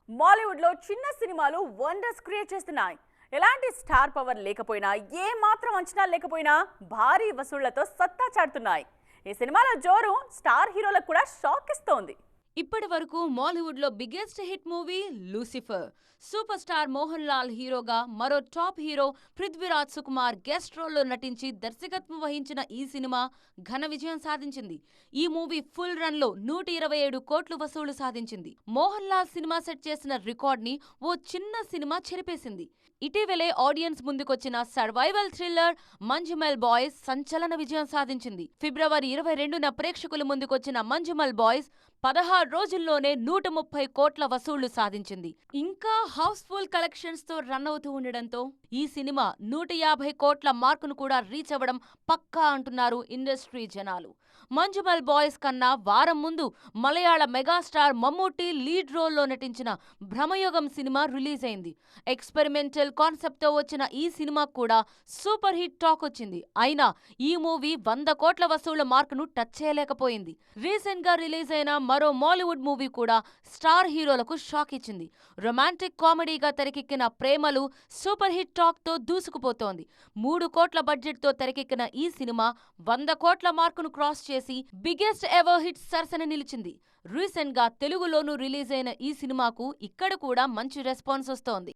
బాలీవుడ్ లో చిన్న సినిమాలు వండర్స్ క్రియేట్ చేస్తున్నాయి. ఎలాంటి స్టార్ పవర్ లేకపోయినా, ఏ మాత్రం అంచనా లేకపోయినా భారీ వసూళ్లతో సత్తా చాటుతున్నాయి. ఈ సినిమాల జోరు స్టార్ హీరోలకు కూడా షాక్ ఇస్తోంది. ఇప్పటి వరకు మాలీవుడ్ లో biggest hit movie Lucifer. Super star Mohan Lal హీరోగా, మరో top hero Prithviraj Sukumar guest రోల్లో నటించి దర్శకత్వం వహించిన ఈ సినిమా ఘన విజయం సాధించింది. ఈ మూవీ ఫుల్ రన్ లో 127 కోట్లు వసూలు సాధించింది. మోహన్ లాల్ సినిమా సెట్ చేసిన రికార్డ్ ని ఓ చిన్న సినిమా చెరిపేసింది. ఇటీవలే ఆడియన్స్ ముందుకొచ్చిన సర్వైవల్ థ్రిల్లర్ మంజుమల్ బాయ్స్ సంచలన విజయం సాధించింది. ఫిబ్రవరి 22న ప్రేక్షకుల ముందుకొచ్చిన మంజుమల్ బాయ్స్ 16 రోజుల్లోనే 130 కోట్ల వసూళ్లు సాధించింది. ఇంకా హౌస్ఫుల్ కలెక్షన్స్ తో రన్ అవుతూ ఉండడంతో ఈ సినిమా 150 కోట్ల మార్కును కూడా రీచ్ అవ్వడం పక్కా అంటున్నారు ఇండస్ట్రీ జనాలు. మంజుమల్ బాయ్స్ కన్నా వారం ముందు మలయాళ మెగాస్టార్ మమ్మూటి లీడ్ రోల్లో నటించిన భ్రమయుగం సినిమా రిలీజ్ అయింది. ఎక్స్పెరిమెంటల్ కాన్సెప్ట్ తో వచ్చిన ఈ సినిమా కూడా సూపర్ హిట్ టాక్ వచ్చింది. అయినా ఈ మూవీ 100 కోట్ల వసూళ్ల మార్కును టచ్ చేయలేకపోయింది. రీసెంట్ గా రిలీజ్ అయిన మరో మాలీవుడ్ మూవీ కూడా స్టార్ హీరోలకు షాక్ ఇచ్చింది. రొమాంటిక్ కామెడీగా తెరకెక్కిన ప్రేమలు సూపర్ హిట్ టాక్ తో దూసుకుపోతోంది. 3 కోట్ల బడ్జెట్ తో తెరకెక్కిన ఈ సినిమా 100 కోట్ల మార్కును క్రాస్ చేసి బిగ్గెస్ట్ ఎవర్ హిట్ సరసన నిలిచింది. రీసెంట్ గా తెలుగులోనూ రిలీజ్ అయిన ఈ సినిమాకు ఇక్కడ కూడా మంచి రెస్పాన్స్ వస్తోంది.